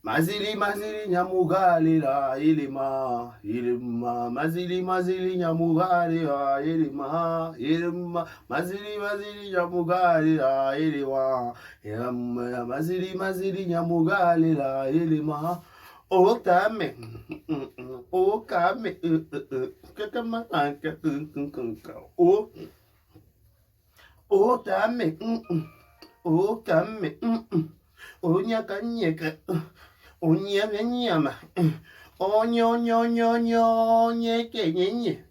mazili nyamugali la ilima mazili nyamugali la ilima mazili nyamugali la ilima mazili nyamugali la ilima o kame o kame Onyaka nyeka, onyama nyama, onyo nyeke nyenye,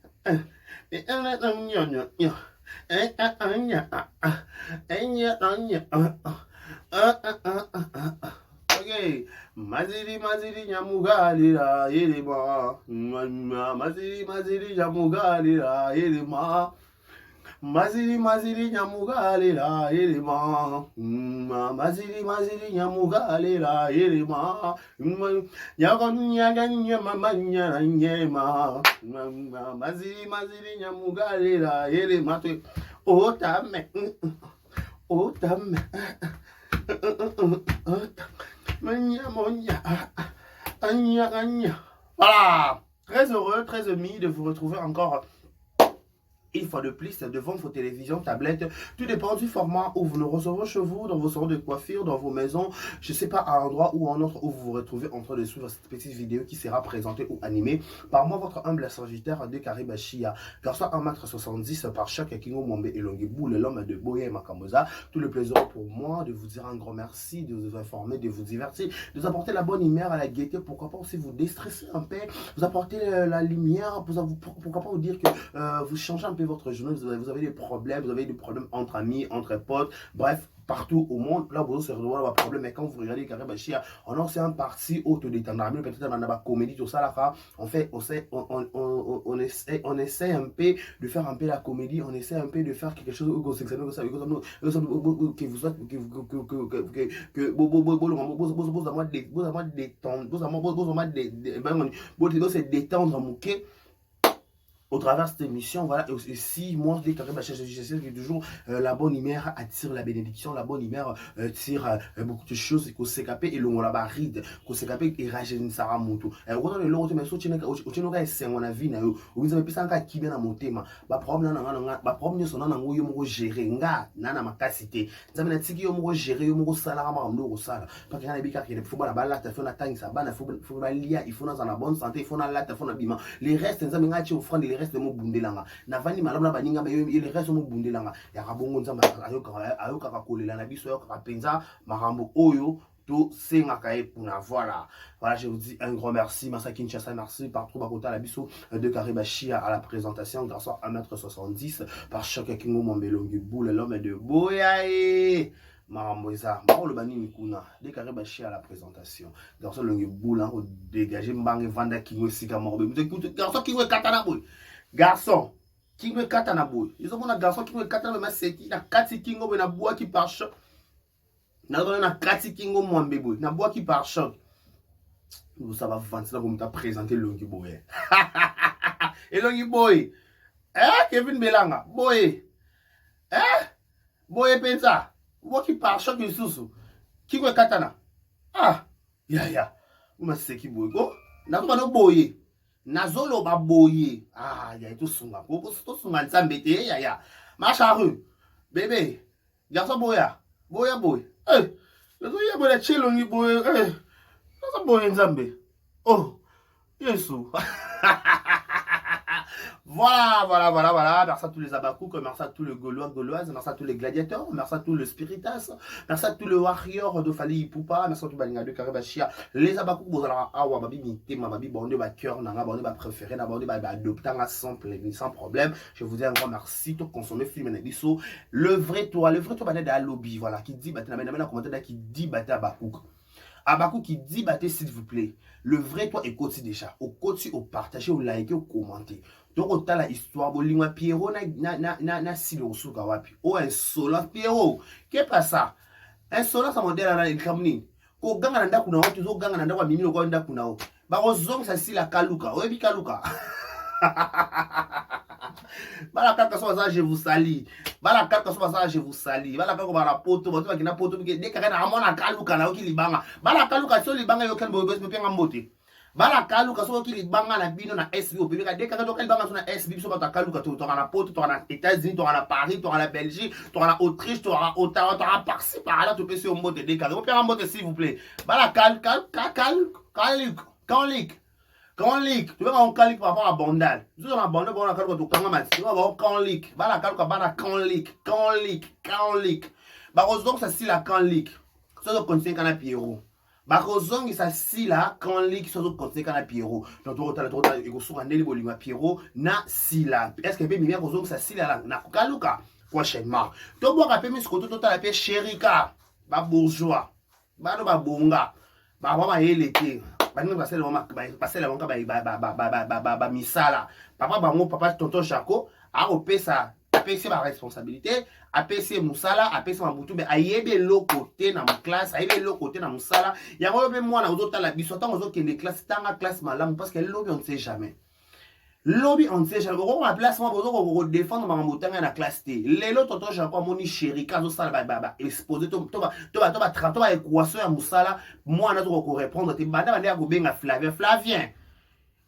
okay, mazili nyamugali la ilima, mazili nyamugali la ilima. Mazili nyamugali la ilima mazili nyamugali la ilima nyagonya mama nyema mazili nyamugali la ilima otame monya anya. Voilà, très heureux, très ému de vous retrouver encore une fois de plus devant vos télévisions, tablettes, tout dépend du format où vous nous recevrez chez vous, dans vos salons de coiffure, dans vos maisons, je sais pas, à un endroit ou à un autre où vous vous retrouvez en train de suivre cette petite vidéo qui sera présentée ou animée par moi, votre humble serviteur de Karibachia, garçon 1m70 par chaque Kingo Mombe et Longiboul, l'homme de Boye Makamoza. Tout le plaisir pour moi de vous dire un grand merci, de vous informer, de vous divertir, de vous apporter la bonne humeur, à la gaieté, pourquoi pas aussi vous déstresser un peu, vous apporter la lumière, pourquoi pas vous dire que vous changez un peu votre journée, vous avez des problèmes entre amis, entre potes, bref, partout au monde, là vous avez des problèmes, mais quand vous regardez Karibachia, on a aussi un parti autodétendant, peut-être dans la comédie, tout ça là, on essaie un peu de faire un peu la comédie, on essaie un peu de faire quelque chose que vous se détendre, au travers de cette émission, voilà, et aussi, moi, je dis que toujours la bonne humeur attire la bénédiction, la bonne humeur tire beaucoup de choses, qu'on s'est capé, et l'on la ride, qu'on s'est capé, et rajeunit Sarah Moutou. Et on a le lot, mais si tu n'as c'est mon avis, vous avez plus encore qui vient à mon thème, ma problème, son nom, yo gérer, nana ma capacité, ça m'a dit yo gérer, yo salaire, ma salaire, parce qu'il y a des bicars qui faut la balle, il faut la taille, ça banne, il faut la lia, il faut dans la bonne santé, il faut la latte, il faut la bima, les restes, ça m'a dit offrande, les restes mo bundelanga na vani malabla baninga ba il reste mo bundelanga ya rabongo nzamba ayoka kolela na biso ayoka penza marambo oyo to sengaka epuna. Voilà, je vous dis un grand merci, Massa Kinshasa, merci partout bakota la biso de Karibachia à la présentation grâce à 1m70 par chaque Kingo Mombelongi boule l'homme de Boyae Maramboisa, le bani mikuna, de Karibachia à la présentation. Garçon longue boule, hein, dégager mbang vanda kingo sika morbe. Écoute, garçon kingo katana boy. Garçon kingo katana boy. Ils ont un garçon kingo katana mais c'est qui la kati kingo na bois qui par choc. Na kati kingo mwambe boy, na bois qui par choc. Vous ça va vendre ça comme t'a présenté longue boy. Et longue boy. Kevin Belanga, boy. Boy pensa. Moi qui par choc une sous qui go katana ya uma seki boygo na ko no boye nazolo ba boye ya to sunga ko to sunga nzambete ya macharu bébé garçon boya boy lezo ya boya chelo ni boy lezo boy nzambe yesu. Voilà. Merci à tous les Abakouk, merci à tous les Gaulois, Gauloises, merci à tous les gladiateurs, merci à tous les Spiritas, merci à tous les Warriors de Fali Poupa, merci à tous les Balinga de Karibachia, les Abakouk, vous allez avoir babi mité, ma babi, bon, ba cœur, nanga, bon, ba préféré, bon, ba adopté, sans problème. Je vous dis un grand merci, tout consommer, film, et le vrai toit, banade à lobby, voilà, qui dit, bah, t'as un commentaire qui dit, bah, Abakouk. Abakouk qui dit, bah, s'il vous plaît, le vrai toit est côté déjà, au côté, au partager, au liker, au commenter. Donc, on a la histoire, bolingwa Pierrot na silo suka wapi. Insolent Pierrot. Qu'est pas ça? Insolent ça modèle na ikamni. Ko ganga nanda kuna watu zo ganga nanda kwa mimilo kwa nda kuna o. Ba ozong sa sila kaluka. Oyebi kaluka. Bala kaka so ça je vous salue. Bala kaka so ça je vous salue. Bala kaka bala poto, bato bakina poto bike de kaka na amona kaluka na oki libanga. Bala kaluka so libanga yo kan bobo pe penga mbote. Bala kaluka so oki libanga na bino na SB o bibika de kaka to libanga so na SB so bata kaluka to na poto, to na États-Unis, to na Paris, to na Belgique, to na Autriche, to na Ottawa, to na par-ci par là to pe sur mbote de kaka. Ko penga mbote s'il vous plaît. Bala kaluka. Quand leak, tu vois quand leak par rapport à Bandal. Tu vois Bandal pour la calque tu quand match. Tu vois quand leak, va la calque ba quand leak. Ba rozong ça si la quand leak. Ça doit continuer quand la Pierrot. Ba rozong ça si la quand leak ça doit continuer quand la Pierrot. Donc tu vois il go sur andeli bolinga Pierrot na si la. Est-ce que peut bien rozong ça si la na kaluka prochainement. Tu vois rappeler mais ce côté total la pièce Sherika. Ba bourgeois. Ba no ba bonga. Ba ba yeleke. Passer la banque misala papa bango papa tonton Jaco a opé ça apesi ba responsabilité apesi musala apesi mabutu be ayebe lo côté na classe ayebe lo côté na musala yango be mwana ozotala biso tant ozokende classe tanga classe malamu parce que lobby on ne sait jamais. Lobby on ne sait jamais. On a place moi pour défendre ma montagne na classe T. Lelo tonton Jaco moni chéri kazo sala exposer to ba équation ya musala moi na to ko répondre te banda banda ko benga Flavien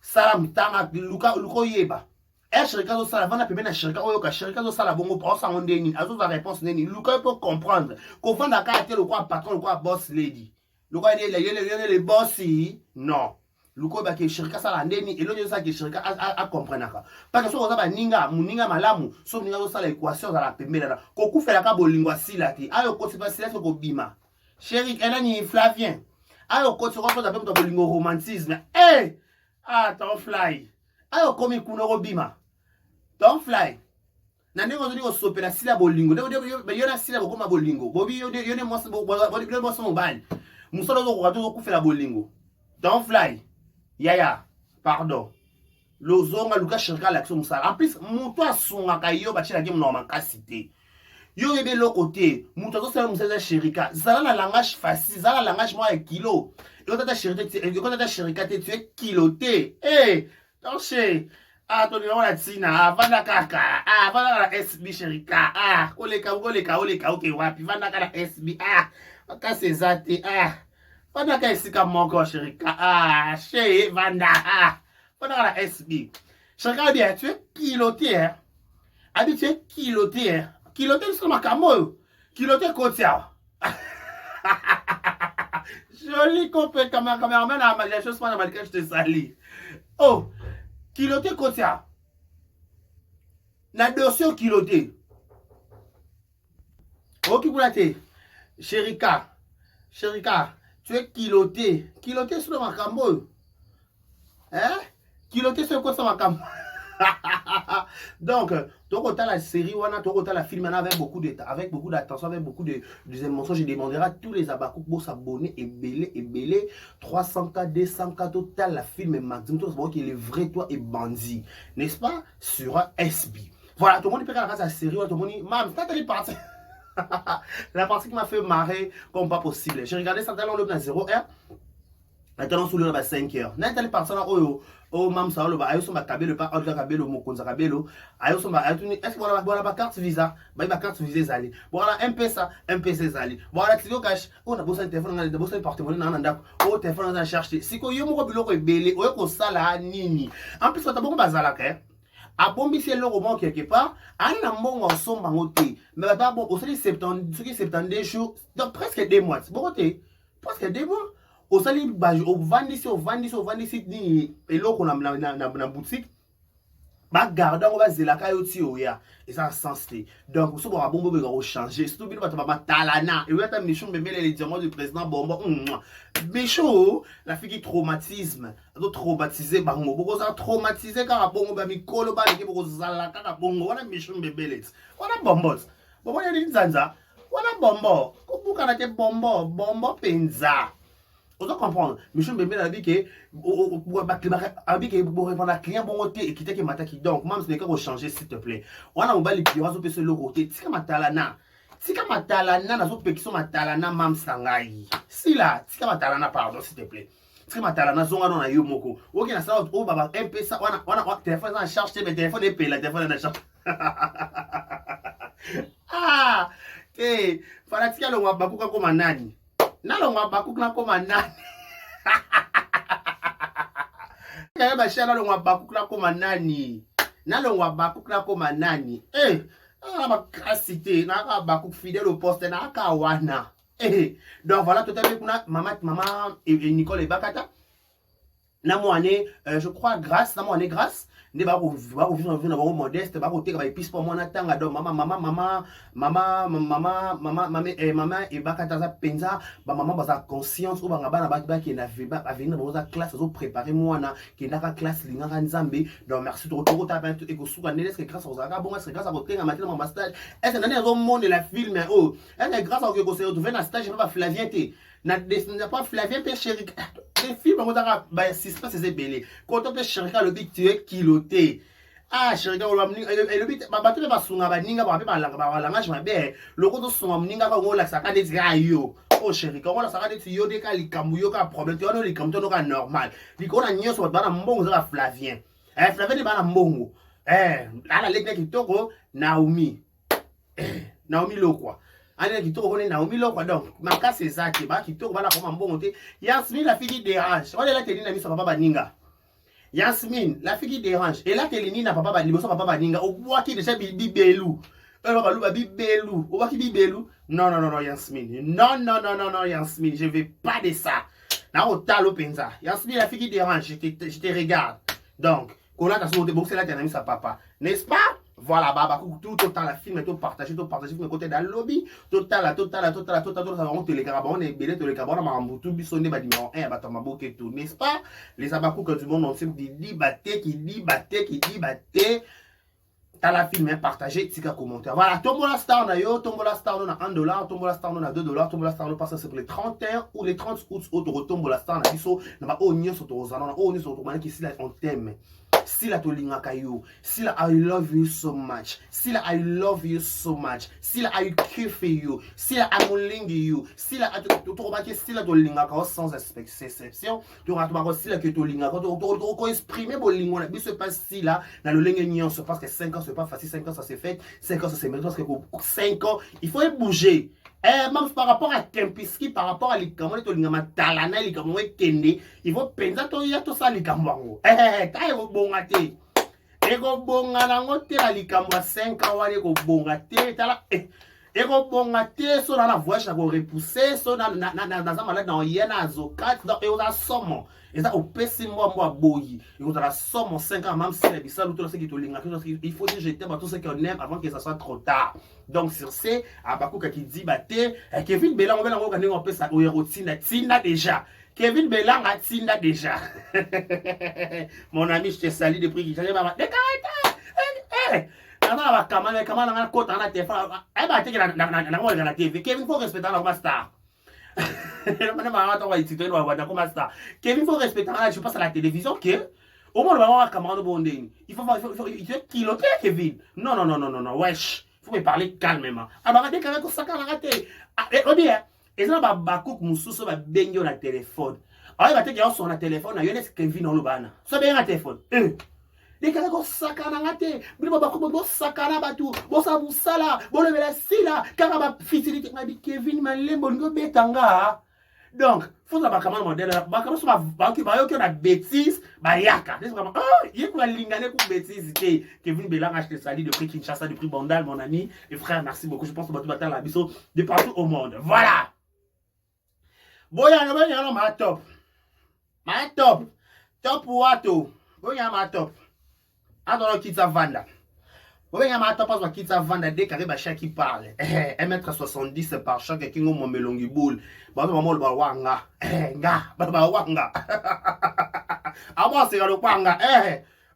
salam tanga luko yeba chéri kazo sala vana pemena chéri kazo ka chéri kazo sala bongo pour ça on deni azo za réponse neni luko peut comprendre ko vanda ka te le quoi patron le quoi boss lady le quoi les bossy non luko ba ke shirika sala ndeni elonyo sa ke shirika a comprendre ka parce que so za ba ninga muninga malamu so ninga zo sala équation za la pembela ko kufela ka bolingo sila ti ayo ko se pas sila ko bima chéri elle ni Flavien ayo ko se ko za pe bolingo romantisme don't fly ayo komi kuno ko bima don't fly na ndenge zo sopela sila bolingo yo na sila ko ma bolingo bobi yo ne mo mobile musolo zo ko kufela bolingo don't fly. Yaya, pardon. Lozonga Lucas cherka l'action musala. En plus, muto asonga kayo ba chela game normal cité. Yo yebe lo côté, muto to sala musala cherika. Zala la langage facile, zala langage moi kilo. Yo tata cherika te tu es kiloté. Tonche. To ni la tina, vanda kaka. Vanda la SB cherika. Oleka, OK, wapi vanda kala SB. Ka sezate. Vanda ka esika moko Sherika. Chez Vanda. Vanda la SB. Sherika bien, tu es piloté. Tu es kiloté. Kiloté sur ma camo. Kiloté Kotia. Joli compé cameraman à ma chose pas dans laquelle je te salue. Oh, kiloté Kotia. La dossier kiloté. Ok, vous l'avez. Sherika. Tu es kiloté. Kiloté sur ma cambo. Kiloté sur quoi sur ma cambo. Donc, tu as la série, tu as la film avec beaucoup d'attention, avec beaucoup de émotions. Je demanderai à tous les abakouk pour s'abonner et belé. 300K, 200K, total la film maximum. Tout ce qui est le vrai toi et bandit. N'est-ce pas? Sur SB. Voilà, tout le monde peut regarder la série. Tout le monde dit, mam, c'est telle partie. La partie qui m'a fait marrer comme pas possible. J'ai regardé ça dans le 0R. Maintenant, sous le 5h. N'est-ce pas personne oh mam ça le ba ayo so ma kabelo pas autre kabelo mokonza kabelo ayo so ma est-ce que voilà ba carte visa ba carte visa zali voilà MPC zali voilà tiko cash on a besoin de téléphone on a besoin de porte-monnaie na ndako o téléphone on a chercher siko yo moko biloko ebele oyo ko sala nini en plus ta bongo bazala ka abombisi eloko moko quelque part ani na mbongo osomba ngote mais ba bon osali 72 jours donc presque 2 mois bon te presque 2 mois osali bajo ovandisi ni eloko na boutique ba garda ngo bazelaka yo ti oya eza sens te donc so ba bombo be changer surtout bino ba talana et oui ta mission bemele les diamants du président Bombo Micho la fille qui traumatisme do traumatiser bango boko za traumatiser ka bongo ba mikolo ba leki boko zala ka bongo wana mission bebele wana bombos bobo ya nzanza wana bombo ko buka na te bombo penza. On doit comprendre. Monsieur Mbembe a dit que pour répondre à client bon côté et quitter que mataki donc même ce n'est qu'à changer s'il te plaît. On a oubali qui va se le côté. Tika matalana na zo pekiso matalana mam sangai. Si là, tika matalana pardon s'il te plaît. très matala na zonga non na yo moko oki na sala o baba MP ça on téléphone en charge mais téléphone est payé la téléphone en charge ah eh fanatika lo bakuka koma nani na lo bakuka koma nani kaya ba shala lo bakuka koma nani na lo bakuka koma nani na ba crasité na ba bakuka fidèle au poste na ka wana donc voilà tout à fait maman et Nicole et Bakata na moane je crois grâce na moane grâce ne ba ko vivre na ba modeste ba ko teka ba épice pour moi na tanga donc maman et Bakata za penza ba maman ba za conscience ou ba ngaba na ba ki na va venir dans sa classe zo préparer moi na ki na ka classe linga nzambe donc merci to ta ba et ko suka ne est grâce aux aga bon est grâce à ko tenga matin mon stage est ce nani zo monde la film oh est grâce à ko se retrouver na stage ba Flavien te na destination pas Flavien pe chéri les films on a ba suspense c'est belé quand on peut chercher le but tu es kiloté ah chercher le but ba bato ba sunga ba ninga ba ba langage ba be le ko to sunga ninga ka ngola sa ka de yo oh chéri quand on la sa ka de yo de ka likambu yo ka problème tu on likambu to no ka normal liko na nyoso ba na mbongo za Flavien Flavien ba na mbongo ala lekna kitoko Naomi Naomi lo quoi Allez, qui tourne Naomi là quoi donc ma cas c'est ça qui va qui tourne voilà comment bon monter Yasmine la fille qui dérange on est là Téline ami sa papa baninga Yasmine la fille qui dérange et là Téline na papa balibo sa papa baninga au bois qui déjà bibelou ba bibelou au bois qui bibelou non Yasmine non Yasmine je veux pas de ça na au talo penza Yasmine la fille qui dérange je te regarde donc qu'on a dans son boxer là Téline ami sa papa n'est-ce pas. Voilà, baba, tout temps la film, tout partager, film côté dans le lobby, total, on te les carabons, on est belé, te les carabons, on m'a tout bisonné, bah, numéro 1, bah, t'as ma bouquet tout, n'est-ce pas? Les abacous que du monde, on sait qui dit batté, t'as la film, partagé, tika commentaire. Voilà, Tombola Star, on a yo, Tombola Star, on a $1, Tombola Star, on a $2, Tombola Star, on passe c'est pour les 31 ou les 30 août, autour Tombola Star, on a dit ça, on a au nion sur ton on a au nion sur ton qui là, on t'aime. Sila to linga kayo. Sila I love you so much. Sila I love you so much. Sila I care for you. Sila I'm lingi you. Sila to remarquer sila to linga kao sans exception. Tu remarques sila que to linga kao to exprimer bon lingo na biso pas sila na le lingue nion se parce que 5 ans c'est pas facile 5 ans ça s'est fait 5 ans ça s'est mérité parce que 5 ans il faut bouger. Même par rapport à Kempiski, par rapport à l'Ikamon, to lingama talana, l'Ikamon kende, il faut penser to ya to sa l'Ikamon. Kai go bongate. Ego bonga nango te la l'Ikamon 5 ans wale go bongate tala ego bongate so na voyage na go repousser so na za malade na yena azokat donc e oza somo. Eza opesi moi boyi. Et on a somme 5 ans même si les bisous tout ce qui te linga il faut dire jeter tout ce qu'on aime avant que ça soit trop tard. Donc sur ce Abakou qui dit baté Kevin Belang on va organiser un peu ça tina déjà. Kevin Belang a tina déjà. Mon ami je te salue depuis qu'il j'allais pas la caméra na côté na téléphone ba te na TV Kevin faut respecter la star. Kevin faut respecter je passe à la télévision que au moins le moment camarade bondé il faut kiloter Kevin non wesh faut me parler calmement abagade quand ko saka la raté on dit et ça ba bakouk mususu ba bengo na téléphone ah ba te que sur na téléphone na yone Kevin on le bana so bien na téléphone les gars ko saka na raté bibo ba ko bo saka na batu bo sa busala bo le la sila car ba facilité ma bi Kevin malembo ngo betanga. Donc, faut savoir comment modèle, bah comment ça va qui va na bêtise, bah yaka. C'est vraiment il faut lingane pour bêtise Kevin Belang a acheté sali de prix Kinshasa, de prix Bandal mon ami et frère, merci beaucoup. Je pense que tu vas la biso de partout au monde. Voilà. Boya no ma top. Ma top. Top wato. Boya ma top. Adoro kitsa vanda. Oui, il y a ma tapas qui t'a vendu des carrés bachas qui parle. 1m70 par chaque qui ngom melongi boule. Ba maman le wanga. Ba wanga. Abo c'est le wanga.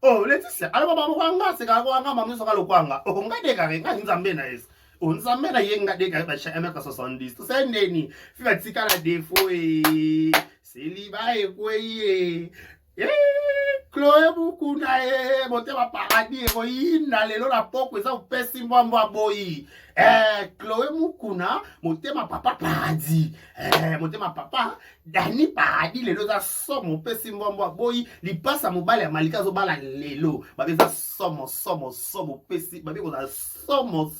Oh, Laetitia, alors ba wanga c'est le wanga maman so le wanga. Oh, nga des carrés, nga nzambe na es. On nzambe na yenga des carrés bachas 1m70. Tout ça ndeni. Fi tika la défaut et c'est liba et quoi. Chloé Mukuna motema paradis na lelo la poko eza upesi mbwa boyi. Chloé Mukuna motema papa paradis. Motema papa Dani paradis lelo za somo upesi mbwa boyi lipasa mobali ya malika zo bala lelo. Babe za somo upesi babe ko za somo.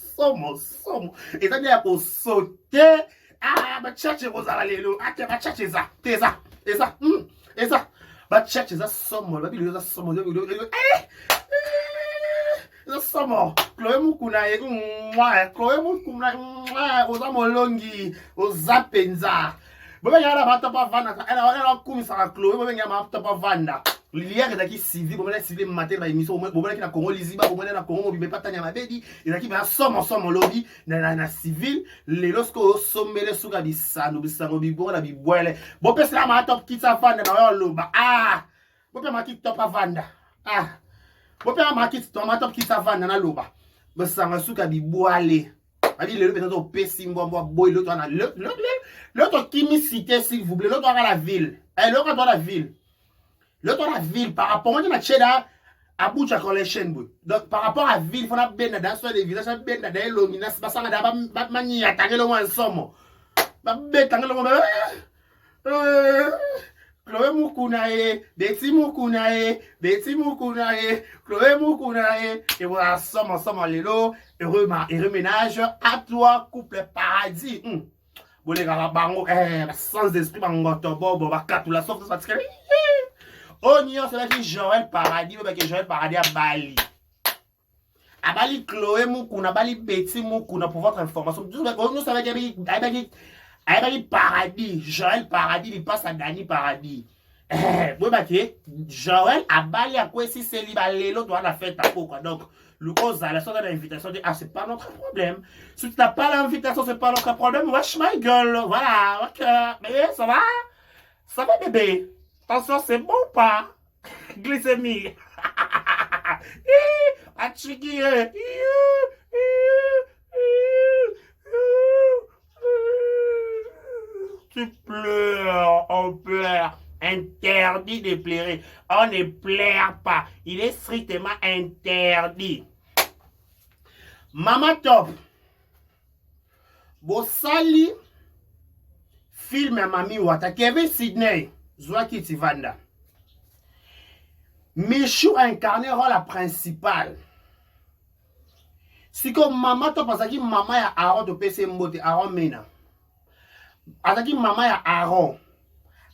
Eza dia ko sauter. Ba chache ko za lelo. Ate ba chache za. Eza ba church eza somo ba bilo eza somo eza somo Chloé Mukuna Chloé Mukuna oza molongi oza penza bobenga ba topa vanda ela kumisa Chloé bobenga ma topa vanda lière ezaki civil bomona civil matin ba émission bomona ki na Congo liziba bomona na Congo mobimbe patanya mabedi ezaki ba somo lobi na civil lelo sko sommele suka bisango bibora bibwele bopesa ma top kitsa vanda na yo loba bope ma ki top vanda bope ma ki top kitsa vanda na loba bisango suka bibwale abi lelo peut-être au pesi mbwa boy l'autre na l'autre qui me cité s'il vous plaît l'autre à la ville l'autre dans la ville. L'autre la ville, par rapport à Cheda, à Boucha Collection. Donc, par rapport à la ville, il faut bien dans ce village, bien dans les luminas, parce qu'on a pas mani à taguer le moins ensemble. Pas bête, taguer le moins. Chloé Mukuna, Betty Mukuna, Chloé Mukuna, et voilà, ensemble, lélo, et reménage à toi, couple paradis. Bon, les gars, bango, sans d'esprit, bango, tobo, boba, katou, la sauce, ça te on y a c'est Joël Paradis, mais que Joël Paradis à Bali. À Bali, Chloé Mukuna, Bali, Betty Mukuna, pour votre information. Nous savons qu'il y a Paradis, Joël Paradis, il passe à Dani Paradis. Oui, bah, Joël à Bali, à quoi si c'est libre, l'élo doit la fête à quoi. Donc, le cause à la sorte de l'invitation, c'est pas notre problème. Si tu n'as pas l'invitation, c'est pas notre problème. Wesh my girl, voilà, ok. Mais ça va? Ça va, bébé? Attention, c'est bon ou pas? Glycémie. Tu pleures, on pleure. Interdit de pleurer. On ne pleure pas. Il est strictement interdit. Mama Top. Bosali. Film à Mami Wata. Kevin Sydney. Zwaki Tivanda. Michou incarné rôle principal. Si comme maman to pasaki maman ya Aaron to PC mbote Aaron Mena. Azaki maman ya Aaron.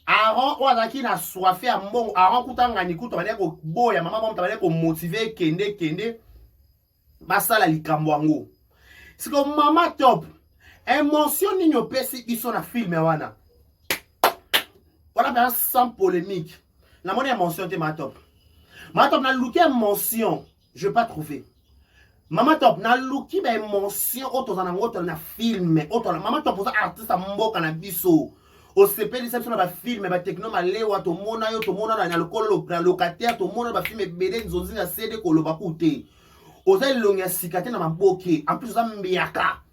Aaron ou azaki na soifé à mbongo Aaron kutanga ni kuto bale ko boya maman bon tabale ko motiver kende basala likambo yango. Si comme maman Top émotion ni nyopesi iso na film wana. Voilà, sans polémique. La monnaie émotion de ma Top. Ma Top, na looké émotion. Je vais pas trouver. Maman Top, na looké émotion. Auto dans na film. Auto Maman Top, pour ça, artiste à mboka na biso. Au CP, les sur na film, ba techno ma lewa, to mona yo, to mona na le locataire, to mona ba film BD, nzozi na CD, ko lo bakute. Oza longa sikate na maboke. En plus, oza mbiaka.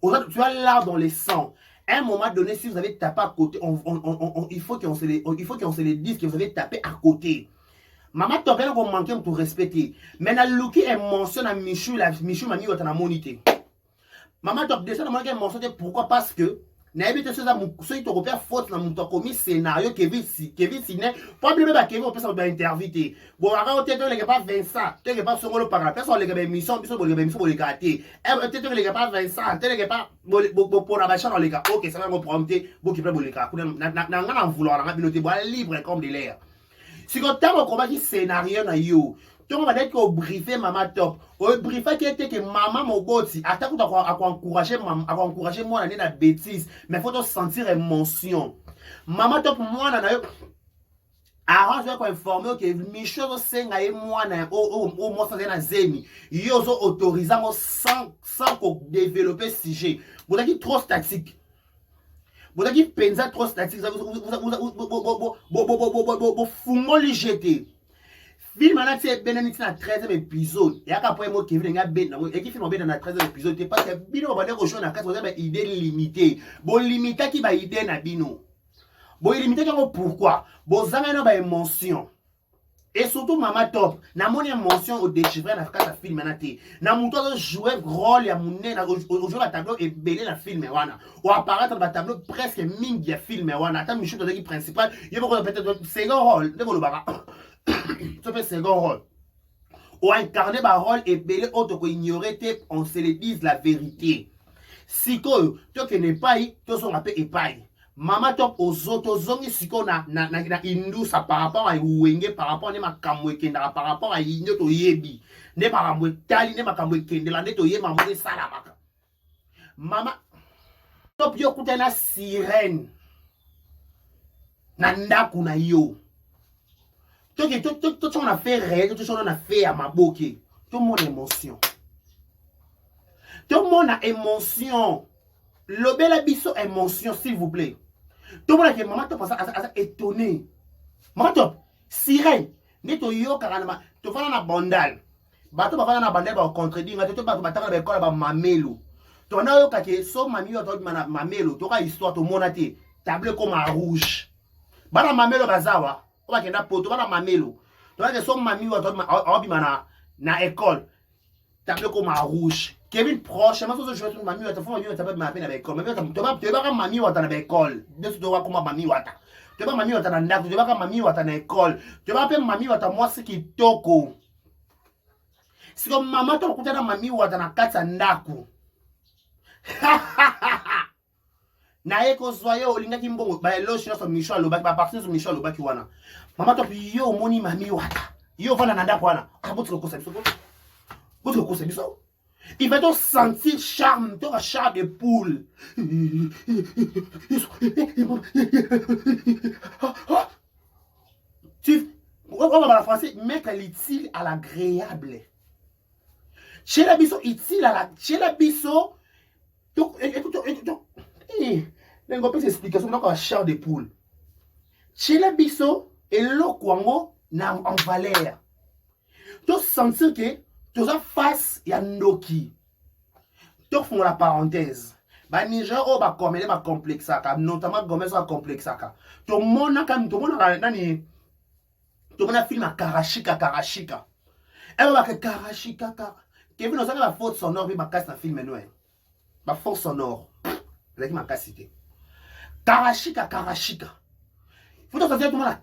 Tu as l'art dans les sangs. À un moment donné, si vous avez tapé à côté, il faut qu'on se les dise que vous avez tapé à côté. Maman Top, elle va manquer pour respecter. Maintenant, Luki est mentionné à Michou, m'a mis au monité. Maman Top, déjà, elle a mentionné pourquoi? Parce que, n'habite ceux qui ont repéré faute dans mon commis scénario, Kevin Sidney, probablement Kevin, on peut s'en interviter. Bon, avant, on ne pas Vincent, tu n'es pas sur le par la personne, les gars, mission, pour les gâter. Peut-être les gars, pas Vincent, tu n'es pas pour la machin dans les gars. Ok, ça va me prompter, beaucoup de les gars. N'a vouloir, on a libre comme de l'air. Si on t'a un combat qui scénario, tu vas dire qu'on briefé Maman Top. On briefé qui était que maman mon boti. Attends, tu as encouragé moi à la bêtise. Mais il faut te sentir émotion. Maman Top, moi, Aaron, je vais informer que Michel Senga et moi, au moins, ça vient à Zemi. Ils ont autorisé sans développer ce sujet. Vous avez dit trop statique. Vous avez dit penza trop statique. Vous fumez jeter. Film na c'est benaniti na 13e épisode. Et après moi Kevin nga ben na et qui film ben na 13e épisode c'est parce que bino ba deko show na 4 ba idée limitée. Bon limiter qui ba idée na bino. Bon limiter comme pourquoi? Bon zanga na ba émotion. Et surtout Mama Top, na mon émotion au déchiffrer na kata film na te. Na muto zo jouer rôle ya mouné na jouer la tableau et belé na film wana. Ou apparaître dans tableau presque mingi ya film wana. Ata Michou to principal, il faut peut-être second rôle, de ko baka. Ça fait second rôle. Ou incarner ba rôle et belé autre ko ignorer te, on se le dise la vérité. Siko, to ke ne pas, to son appel et pas. Mama Top aux autres zongi siko na indusa par rapport à wenge par rapport à makambo ekenda par rapport à inyo to yebi ne makambo tali ne makambo ekendela ne to ye makambo sala maka Mama Top yo kutana sirène na ndaku na yo to on a fait rêve to on a fait à maboke tout mon émotion tout mon émotion lobela biso émotion s'il vous plaît. Tout le monde a dit, Maman Top, ça étonné. Maman Top, sirène, neto yo karana, tu vas dans la bandale. Bato va dans la bandale, va contredire, tu vas dans la école, va mamelo. Tu vas yo kake, so mami yo to mamelo, tu vas histoire, tu monate, table comme à rouge. Bana mamelo bazawa, on va kenda poto, bana mamelo. Tu vas so mami yo to na école, table comme à rouge. Kevin proche, mais ça je vais mamie wata, faut mamie wata pas m'appeler avec école. Mais tu vas mamie wata na école. De ce tu vas comme mamie wata. Tu vas mamie wata na ndako, tu vas mamie wata na école. Tu vas appeler mamie wata moi ce qui toko. Si comme maman to kutana mamie wata na kata ndako. Na eko zoyo olinga kimbongo ba elo shina so Michel Lobaki ba partir so Michel Lobaki wana. Maman to yo moni mamie wata. Yo vana na ndako wana. Akabotiko kosa biso. Botiko kosa biso. Il va te sentir charme, tu auras charme de poule. On va la français, mettre l'utile à l'agréable. Chez la biso, utile à la. Chez la biso, écoute, on va pas explication, donc on va charme de poule. Chez la biso, et l'eau na en valeur. Tu sentir que tu as face ya ndoki. Tu font la parenthèse. Ba Niger o ba komele ba complexe aka, notamment Gomez ba complexe aka. To mona kam to mona nani. To mona film à Karashika. Elle va que Karashika. Kevin on sait la faute sonore bi ba casse na film noir. Ba faute sonore. Avec ma cassité. Karashika. Faut que ça soit tout le monde la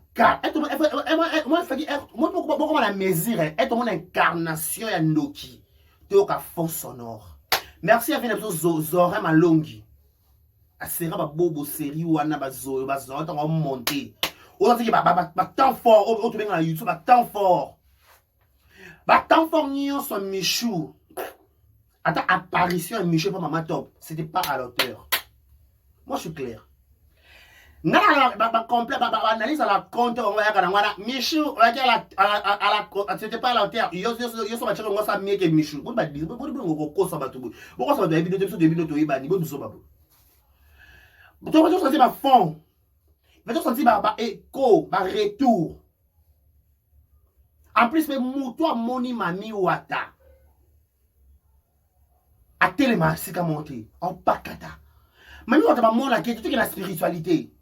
moi la mesure est mon incarnation ya Ndoki to ka fond sonore. Merci à venir Zora Malongi. A sera ba bobo série wana ba zo to monter. O ça ba temps fort o to benga na YouTube ba temps fort. Ba temps fort nyo son Michou. Attends apparition à Michou pas Mama Top, c'était pas à l'auteur. Moi je suis clair. Complet, analyse à la compte, on va dire que Michou, c'était pas à la terre. Yo so ba chako ngosa mieke Michou. Bon ba dire, bon ko so ba tubu. Bon so ba début de iba ni bon so ba. Tu vas sentir ba fond. Tu vas sentir ba écho, ba retour. En plus, mais toi moni mami wata. A telema sika monter. En pakata. Mami wata ba mon la qui tout que la spiritualité.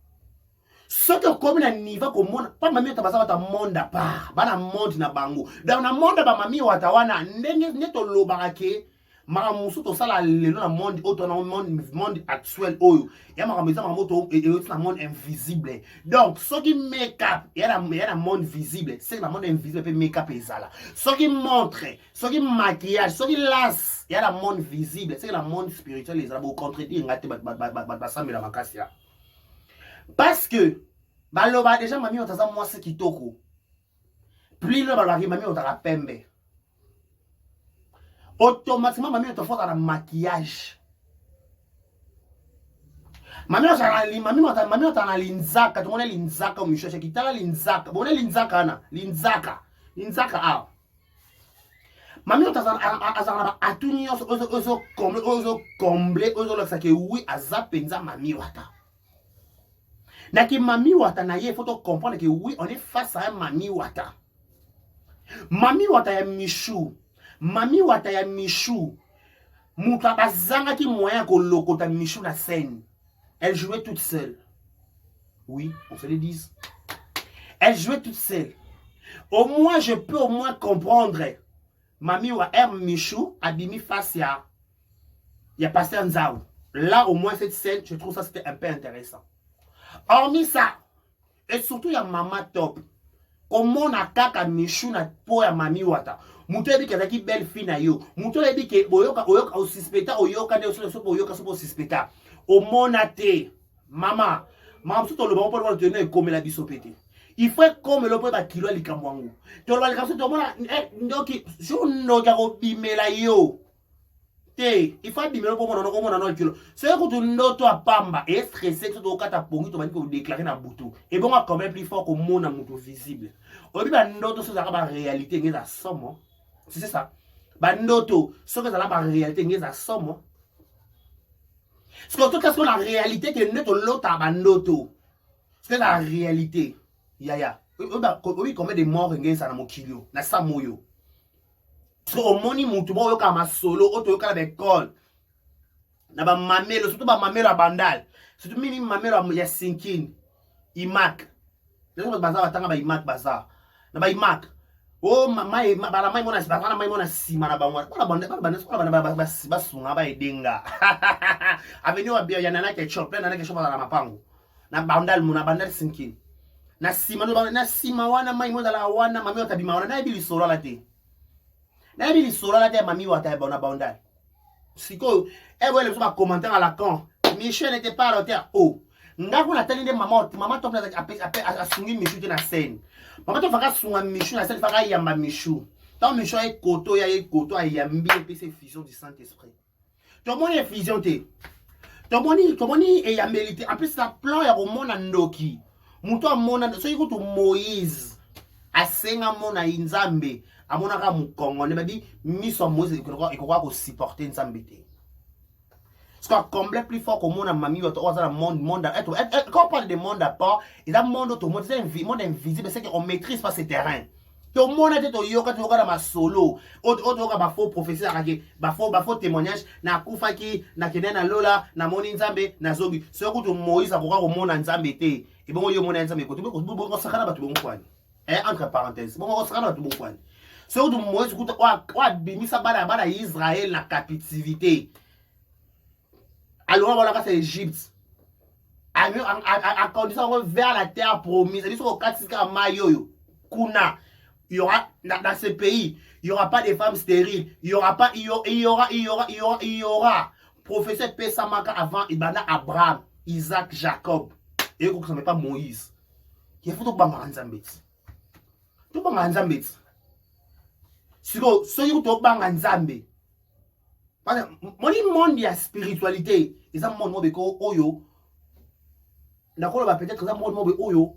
Ce que comme un niveau comme monde, pas mamie wata basaba ta monde à part, ba na monde na bango. Dans na monde ba mamie wata wana ndenge neto lobarake, mara musu to sala le na monde auto na monde actuel oyo. Ya mara meza moto et na monde invisible. Donc ce qui make up, il y a la monde visible, c'est la monde invisible peut make up ezala. Ce qui montre, ce qui maquillage, ce qui las, il y a la monde visible, c'est la monde spirituel les a beau contredire ngate ba samela makasi. Parce que, baloba déjà mami otaza moi ce qui toko. Plus le baloba mami otara pembe. Automatiquement mami otafa dans le maquillage. Mami otana linzaka, tout le monde linzaka mu cherche kitala linzaka. Bon linzaka na, linzaka ah. Mami otazana atuni ozo comble ozo loxa ke oui azapenza mami wata. Naki mami wata na ye, faut comprendre que oui, on est face à un mami wata. Mami wata ya Michou. Mami wata ya Michou. Mouta bazanga ki moyen ko lokota Michou na scène. Elle jouait toute seule. Oui, on se le dit. Elle jouait toute seule. Au moins, je peux au moins comprendre. Mami wa M. Michou a mis face à Pasteur Nzao. Là, au moins, cette scène, je trouve ça c'était un peu intéressant. Hormis ça, et surtout, il y a Maman Top. Comment on a kaka Michou na po ya Mami Wata. Moutou ebi kezaki belle fille na yo. Moutou ebi ke oyoka au suspecta oyoka ne oyoka sopo suspecta. Au monate. Mama. Mama tout le bon pour le tenir comme la biso pété. Il faut comme le po ba kilo likamwangu. To lo likamso to mona ndoki jo no garo bimela yo. Te, il faut bimela po mona no mona no kilo. C'est que tu ndoto apamba et stressé que to kata pongi to bani ko déclarer na butu. Et bon quand même plus fort que mona mutu visible. Obi ba ndoto so za ba réalité ngeza somo. C'est ça. Bandoto, ce que ça la réalité n'est pas somme. Ce que la réalité que nous l'autre à bandoto. C'est la réalité. Yaya. Oui, combien de morts ngé ça na mokilio, na samoyo. So moni mutu bo yoka ma solo, auto yoka avec col. Na ba mamelo, surtout ba mamelo à bandal. Surtout mini mamelo ya sinkin. Imak. Laisse moi bazar batanga ba imak bazar. Na ba imak. Oh mai bala mai mona sibana mai mona sima na bangwa bala bana basunga ba edenga avenue wa bia yana na ketchup na ketchup na mapango na bandal muna bandal sinkin na sima no na sima wana mai mona la wana mami wata bima wana na bili solo la te mami wata bona bandal siko e wele so ba commentaire à la con Michel n'était pas à l'hôtel oh ndako na tali nde mama top na asungi Michou te na scène. Mama top faka sunga Michou na scène faka yamba Michou. Tant Michou ay koto a yambi et puis c'est fusion du Saint-Esprit. To moni fusion te. To moni e yambelité. En plus la plan ya romona ndoki. Muto amona so yiko to Moïse. Asenga mona Nzambe. Amona ka mukongo ne babi miso Moïse ikokwa ko supporter Nzambe te. Parce qu'on comble plus fort que le monde à mamie, quand on parle de monde à part, il y a un monde automobile, c'est un monde invisible, c'est qu'on ne maîtrise pas ces terrains. Tout le monde est au yoga, tu regardes ma solo, autre ma faux professeur, ma faux témoignage, na kufaki, na kenen na lola, na moni nzambe, na zogi. Ce que tu Moïse a au monde nzambe te, et bon yo monde nzambe côté, bon sakana ba tu bon kwani. Entre parenthèses, bon sakana ba tu bon kwani. Ce que tu Moïse écoute, wa bimisa bala Israël na captivité. Alors, voilà, c'est l'Égypte. À condition vers la terre promise. C'est-à-dire qu'au 4 mayo, Kuna, il y aura, dans ce pays, il n'y aura pas de femmes stériles. Il y aura, professeur Pessamaka avant, il y a Abraham, Isaac, Jacob. Et que ce n'est pas Moïse. Il faut que tu aies un Zambet. Tu aies un Zambet. Si tu aies un Zambet. Parce que mon monde de la spiritualité, ils ont mon monde de oyo. D'accord, peut-être qu'ils ont mon monde de oyo.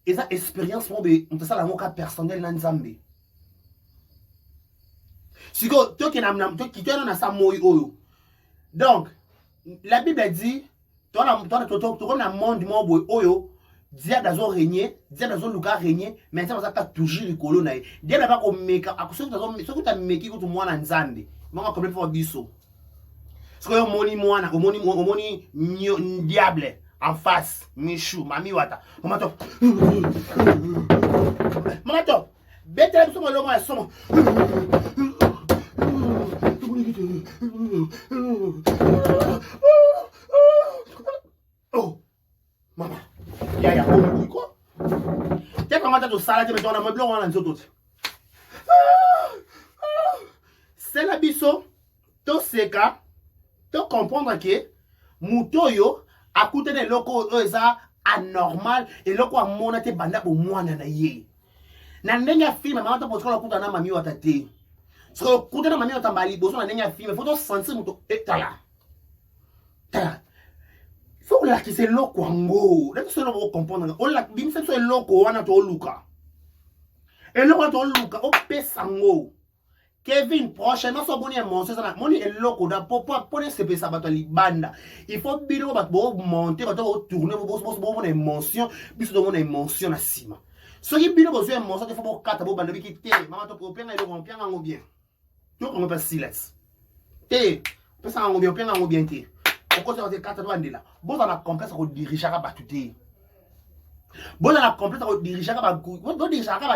Ils ont expérience de ça la personnel dans Nzambe. Si toi qui as ça oyo. Donc, la Bible dit, toi un monde de oyo. Dia dazo régner, dia dazo luka régner, mais ça va toujours le colon naï. Dia n'a pas comme meka, à cause que tu as meki que tu moi dans Nzambe. Moi comme pour biso. Parce que moni diable en face, Michou, Mami Wata. Maman top. Maman top. Bête la biso malo moi somo. Oh. Maman. Ya quoi? T'es comment t'as tout ça là, tu me donnes un blanc en tout. C'est la biso, to seka, to comprendre que mutoyo a coûté des locaux anormal et locaux à mon te banda pour moi na ye. Na ndenge film maman to poskola kuta na mami wata te. So kuta na mami wata mbali boso na ndenge film, faut to sentir muto etala. Tala. Faut la qui c'est loko ngo. Là tu dois comprendre. On la bim c'est loko wana to luka. Et loko to luka o pesango. Kevin prochainement so boni émotion ça moni est loko da pour ce pesa bato libanda. Il faut bino ba monter ba to tourner bo émotion, biso do mon émotion na sima. So ki bino bo émotion il faut bo kata bo banda biki te. Maman to ko penga lo penga ngo bien. Tu on pas silence. Te, pesa ngo bien penga ngo bien te. Pourquoi ça va être 4 ans là? Bon, on a compris ça qu'on dirige à battuter. Bon, dans la complète, on dirige à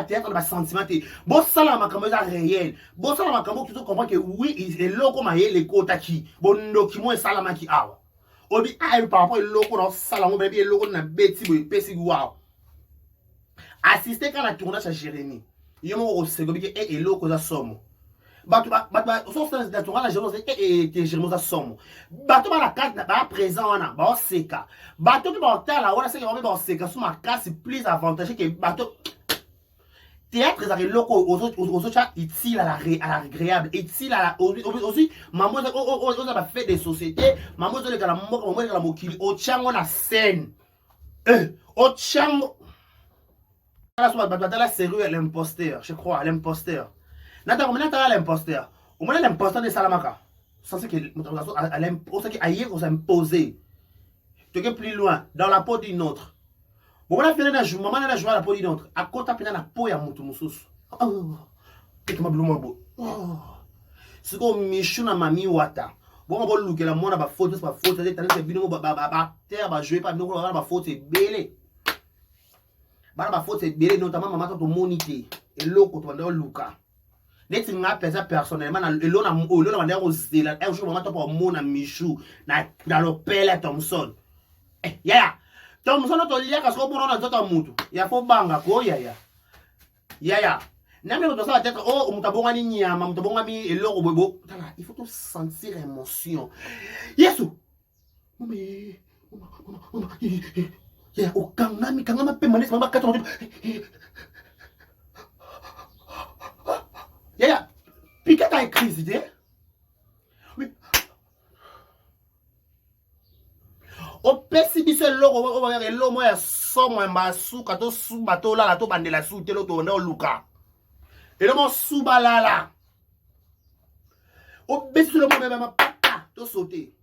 théâtre, dans sentiment. Bon, ça, la makambo est réel. Bon, ça, la makambo, tu comprends que oui, il est loco, mais il est côté qui. Bon, no, qui moi, ça, la maki, ah. On dit, ah, par rapport au loco, dans ça, la maki, il loco, dans bêti, pesi, wow. Assister quand la tournage à Jérémy. Il y a un au second, et loco, ça somme. Bato so sens da tonga na Jérémy et Jérémy za somme. Bato ba la carte ba présent wana ba seka. Bato ba tala wana seka ba seka sous ma casse plus avantageux que bato théâtre za loko aux cha utile à l'agréable, utile à aussi maman on a fait des sociétés, maman on la moko maman la mokili au chango na scène. Au chango la série l'imposteur, je crois, l'imposteur. Nata comment nata l'imposteur. Au moins l'imposteur de Salamaka. Ça c'est que l'imposteur qui aille qu'on s'imposer. Tu es plus loin dans la peau d'une autre. Bon on a fait na maman na jouer la peau d'une autre. À côté pena na peau ya mutu mususu. Oh. Que ma bluma bo. Oh. C'est comme Michou na mami wata. Bon on va looker la mona ba faute c'est talent bino ba terre ba jouer pas bino ba faute c'est belé. Ba faute c'est belé notamment maman to monité et loko to ba luka. Net nga pesa personnellement na elona na ndeko zela un jour maman to pour mona Michou na le pele Thompson. Ya Thompson to lia ka sko bono na nzoto mutu. Ya fo banga ko ya. Na me to ça peut-être oh mutabonga ni nyama mutabonga mi eloko bobo. Tala, il faut tout sentir émotion. Yesu. Mais ya kangama pe manes mama 4 Ya, Piquet a écrit cette idée. Oui. Au PCB, c'est l'eau, moi, somme, un sou, quand on sous bateau là, la to bande la sous, t'es l'autre, on est au Luca. Et le mot sous balala. Au PCB, le mot, même, papa, to sauter.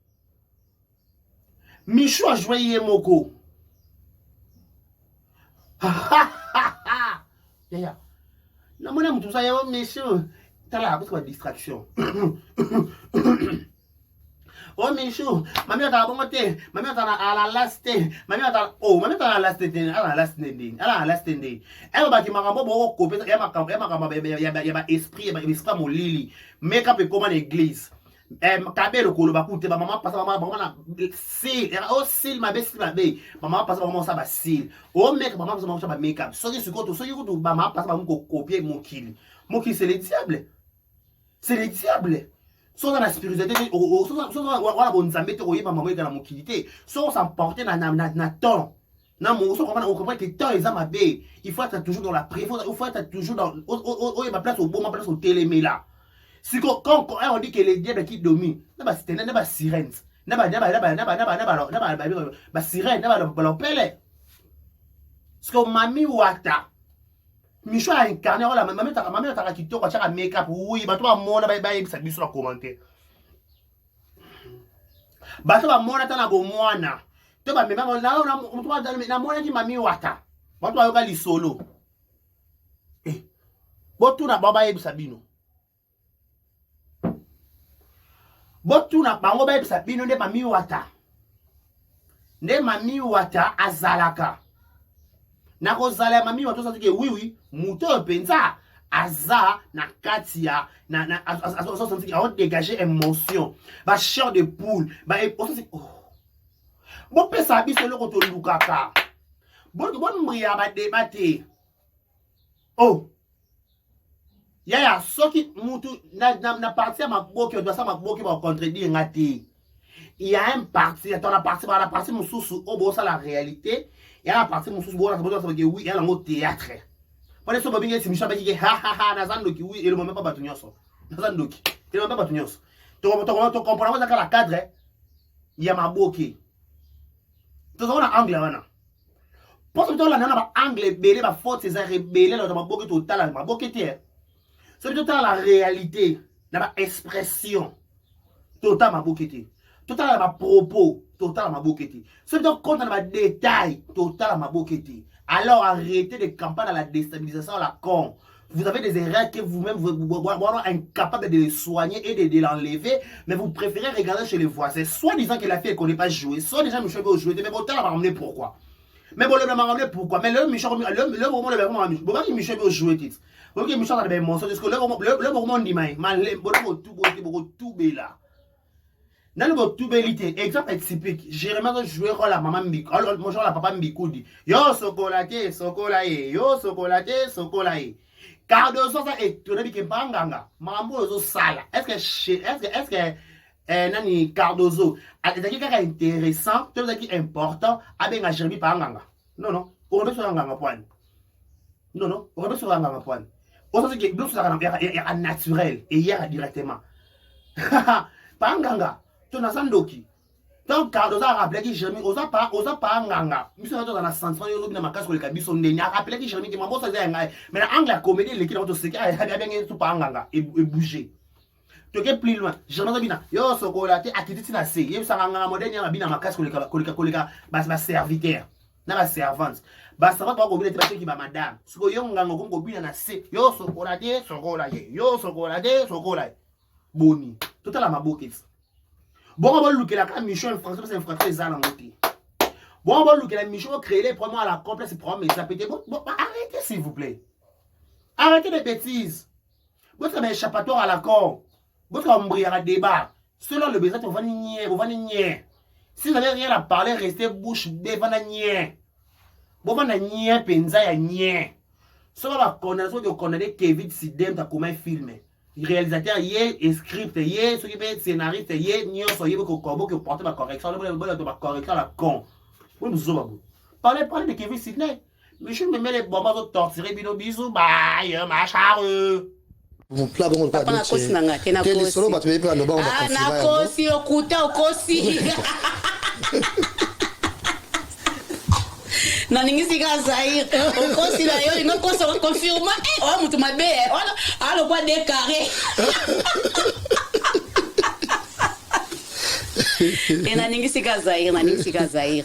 Michou a joué Yemoko. Ha ha ha ha. Ya. Non, mon amour, tout ça, Michou. T'as là, parce que distraction. Oh, Michou, mamie, t'as bon côté. Mamie, t'as la last day. Mamie, t'as. Oh, mamie, t'as la last day. Elle a la last day. Elle a la last day. Elle va qui m'a ramené pour couper. Elle m'a il y a esprit, il y a esprit, mon lili. Make-up et comme en église. Kabé le colo, bakoute, maman passe, maman, sil. Oh, sil, ma belle. Maman passe, maman, ça va sil. Oh, mec, maman passe, maman, ça va make-up. Soyez sur compte, soyez où, maman passe, maman, copier mon kill. Mon kill, c'est le diable. C'est le diable. Soit dans la spiritualité, soit dans la bonne zambé, tu maman, dans la moquilité. Soit s'emporter dans la temps. Non, on comprend que temps est à bé. Il faut être toujours dans la prière, il faut être toujours dans. Oh, il ma place au bon, ma place au télémé là. Si quand on dit que les diables qui dominent, n'a pas sirène, n'a pas sirène, n'a pas pelle. Ce que mami wata. Michou a incarné, la mamie t'a quitté, quand tu as make-up, oui, bah toi, mon abaye, ça dit sur la commentaire. Bah toi, mon atana go moana. Tu vas même, na mona qui mami wata. Bah toi, yoga li solo. Eh, bon, tout n'a pas baye sabino. Bon, tout n'a pas baye sabino, ne mami wata. Ne mami wata azalaka. Nako zala mami watu sa tike oui muto penza aza na katia na aso senti a dégager émotion ba chair de poule ba oh bon pesa biso loko to lukaka bon mria ba débattre oh ya soki mutu na partie ma boki doit ça ma boki ba contredire ngati il y a un parti dans la partie mususu oh bon ça la réalité. Il y a la partie mon sous-bois, ça veut dire oui, il y a le mot théâtre. Pour les soeurs, c'est Michel qui ha ha ha, Nazandoki, oui, et le moment pas batunios. Nazandoki, et le moment pas batunios. Tu comprends pas la cadre, il y a ma boki. Tu vois, on a anglais, on a. Pour ce temps-là, on a anglais, belé, ma faute, c'est un rebelle, là, ma boki total, ma boki terre. C'est total la réalité, la expression. Total ma boki. Total ma propos. Total ma boketi. C'est donc compte dans ma détail. Total ma boketi. Alors arrêtez de camper dans la déstabilisation à la con. Vous avez des erreurs que vous-même vous êtes incapable de les soigner et de l'enlever, mais vous préférez regarder chez les voisins. Soit disant que la fille ne connaît pas jouer, soit déjà Michel veut jouer, mais bon, t'as ramené pourquoi? Mais bon, le marronné, pourquoi? Mais le Michel, le moment, le moment, pourquoi il Michel veut jouer titre? Pourquoi il Michel a des monstres? Parce que le moment dit, mais tout là. Dans le tout bélité, exemple typique, Jérémy jouer rôle la maman Mbiko, mon genre la papa Mbiko dit, yo sokolaté, sokolaé, yo sokolaté, sokolaé. Car de ça, est tout le monde qui est pas en ganga. Mambo zo sala. Est-ce que nani Cardozo, est-ce qu'il est intéressant, tout ce qui est important, à bien Jérémy pas en ganga? Non, non, on va sur un ganga point. Non, non, on va sur un ganga point. On sait que nous sommes naturel et hier directement. Pas en ganga. Tu n'as pas d'oki. Donc, Cardozo a rappelé que Jérémy, osa pas en ganga. Nous sommes dans la sensation, nous sommes dans ma casse pour le cabis, on a rappelé que Jérémy, mambo ça c'est un gars. Mais la angle la comédie, l'équipe de ce qu'il y a bien tout pas en ganga et bouger. Tu es plus loin. Jérémy Bina, yo sokolaté, à qui tu n'as pas. Yo ça ganga modèle, il y a ma casse pour le ma serviteur, ma servante. Bah ça va pas oublier de qui va madame. Ce que yo nganga comme bina na C. Yo sokolaté, sokolaté, yo sokolaté, sokolaté. Boni. Tout à la maboukis. Bon, on va look la carte Michel français, c'est un français ça dans côté. Bon, on va look la Michel créer les problèmes à la complexe problème, mais ça peut être bon, arrêtez s'il vous plaît. Arrêtez les bêtises. Votre échappatoire à l'accord. Votre embrayage à débat. Selon le besoin, on va nier. Si vous n'avez rien à parler, restez bouche bée, vous va nier. Vous va nier, penza ya nier. Selon la connaissance que vous connaissez Kevin Sidem, t'as comment filmer. Réalisateur, yé, script, yé, ceux qui fait scénariste, yé, n'y a soyez que corbeau que porter ma correction, ma correction la con. Oui, nous sommes. Parlez de Kevin Sidney. Mais je me mets les bombes à torturer, bisous, bye, ma chare. Mon plat, bon, pas na kosi na nga te na kosi. solo Ba tu veux pas no ba on ah na kosi okuta okosi na ningisi ka Zaire okosi la yo ngo kosi ko confirma oh mutu mabe alo kwa de carré na ningisi ka Zaire